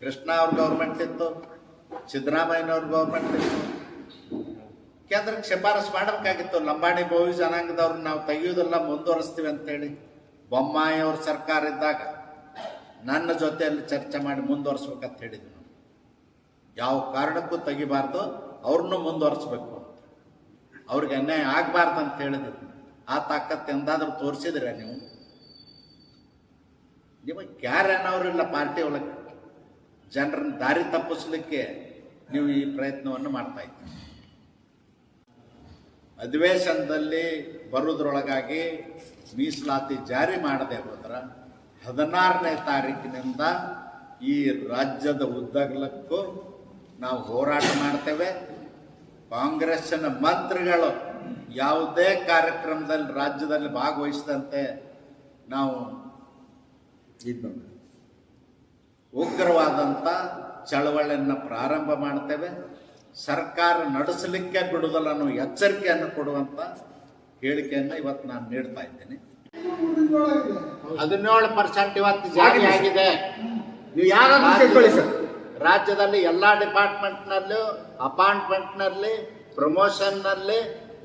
ಕೃಷ್ಣ ಅವ್ರ ಗೌರ್ಮೆಂಟ್ ಇತ್ತು, ಸಿದ್ದರಾಮಯ್ಯನವ್ರ ಗೌರ್ಮೆಂಟ್ ಇತ್ತು. ಕೇಂದ್ರಕ್ಕೆ ಶಿಫಾರಸು ಮಾಡಬೇಕಾಗಿತ್ತು. ಲಂಬಾಣಿ ಬಹು ಜನಾಂಗದವ್ರನ್ನ ನಾವು ತೆಗೆಯೋದೆಲ್ಲ ಮುಂದುವರಿಸ್ತೀವಿ ಅಂತೇಳಿ ಬೊಮ್ಮಾಯಿ ಅವ್ರ ಸರ್ಕಾರ ಇದ್ದಾಗ ನನ್ನ ಜೊತೆಯಲ್ಲಿ ಚರ್ಚೆ ಮಾಡಿ ಮುಂದುವರಿಸ್ಬೇಕಂತ ಹೇಳಿದ್ವಿ. ನಾವು ಯಾವ ಕಾರಣಕ್ಕೂ ತೆಗಿಬಾರ್ದು, ಅವ್ರನ್ನೂ ಮುಂದುವರಿಸ್ಬೇಕು ಅಂತ, ಅವ್ರಿಗೆ ಅನ್ಯಾಯ ಆಗಬಾರ್ದು ಅಂತ ಹೇಳಿದ್ವಿ. ಆ ತಾಕತ್ತು ಎಂದಾದ್ರೂ ತೋರಿಸಿದ್ರೆ ನೀವು? ನಿಮಗೆ ಯಾರೇನವ್ರಿಲ್ಲ ಪಾರ್ಟಿ ಒಳಗೆ. ಜನರನ್ನ ದಾರಿ ತಪ್ಪಿಸ್ಲಿಕ್ಕೆ ನೀವು ಈ ಪ್ರಯತ್ನವನ್ನು ಮಾಡ್ತಾ ಇದ್ದೀರಿ. ಅಧಿವೇಶನದಲ್ಲಿ ಬರೋದ್ರೊಳಗಾಗಿ ಮೀಸಲಾತಿ ಜಾರಿ ಮಾಡದೆ ಹೋದ್ರೆ 16ನೇ ತಾರೀಕಿನಿಂದ ಈ ರಾಜ್ಯದ ಉದ್ದಗಲಕ್ಕೂ ನಾವು ಹೋರಾಟ ಮಾಡ್ತೇವೆ. ಕಾಂಗ್ರೆಸ್ಸಿನ ಮಂತ್ರಿಗಳು ಯಾವುದೇ ಕಾರ್ಯಕ್ರಮದಲ್ಲಿ ರಾಜ್ಯದಲ್ಲಿ ಭಾಗವಹಿಸಿದಂತೆ ನಾವು ಉಗ್ರವಾದಂಥ ಚಳವಳಿಯನ್ನು ಪ್ರಾರಂಭ ಮಾಡ್ತೇವೆ. ಸರ್ಕಾರ ನಡೆಸಲಿಕ್ಕೆ ಬಿಡುವುದಲ್ಲ ಅನ್ನೋ ಎಚ್ಚರಿಕೆಯನ್ನು ಕೊಡುವಂಥ ಹೇಳಿಕೆಯನ್ನು ಇವತ್ತು ನಾನು ನೀಡ್ತಾ ಇದ್ದೇನೆ. 17% ಇವತ್ತು ಜಾರಿ ಆಗಿದೆ. ನೀವು ಯಾರಾದ್ರೂ ತಿಳ್ಕೊಳ್ಳಿ ಸರ್, ರಾಜ್ಯದಲ್ಲಿ ಎಲ್ಲ ಡಿಪಾರ್ಟ್ಮೆಂಟ್ನಲ್ಲೂ, ಅಪಾಯಿಂಟ್ಮೆಂಟ್ನಲ್ಲಿ, ಪ್ರಮೋಷನ್ನಲ್ಲಿ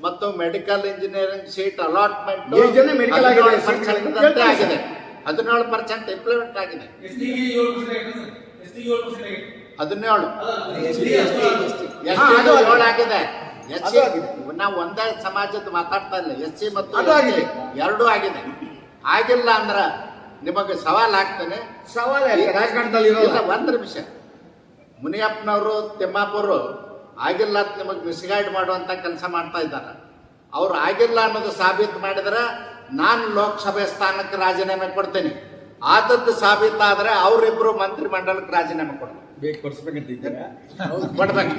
ಮತ್ತು ಮೆಡಿಕಲ್ ಇಂಜಿನಿಯರಿಂಗ್ ಸೀಟ್ ಅಲಾಟ್ಮೆಂಟ್ 17% ಆಗಿದೆ. 17% ಇಂಪ್ಲಿಮೆಂಟ್ ಆಗಿದೆ. 17 7 ಆಗಿದೆ. ನಾವು ಒಂದೇ ಸಮಾಜದ ಮಾತಾಡ್ತಾ ಇಲ್ಲ, SC ಮತ್ತು ಎರಡೂ ಆಗಿದೆ. ಆಗಿಲ್ಲ ಅಂದ್ರೆ ನಿಮಗೆ ಸವಾಲ್ ಆಗ್ತೇನೆ. ರಾಜಕಾರಣದಲ್ಲಿ ಒಂದು ನಿಮಿಷ, ಮುನಿಯಪ್ಪನವರು, ತಿಮ್ಮಾಪುರು ಆಗಿಲ್ಲ ಅಂತ ನಿಮಗೆ ಮಿಸ್ಗೈಡ್ ಮಾಡುವಂತ ಕೆಲಸ ಮಾಡ್ತಾ ಇದ್ದಾರೆ. ಅವ್ರು ಆಗಿಲ್ಲ ಅನ್ನೋದು ಸಾಬೀತು ಮಾಡಿದ್ರೆ ನಾನು ಲೋಕಸಭೆ ಸ್ಥಾನಕ್ಕೆ ರಾಜೀನಾಮೆ ಕೊಡ್ತೇನೆ. ಆದದ್ದು ಸಾಬೀತಾದ್ರೆ ಅವರಿಬ್ರು ಮಂತ್ರಿ ಮಂಡಲಕ್ಕೆ ರಾಜೀನಾಮೆ ಕೊಡ್ಬೇಕು. ಕೊಡ್ಸ್ಬೇಕಂತಿದ್ದೀರಾ? ಕೊಡ್ಬೇಕು.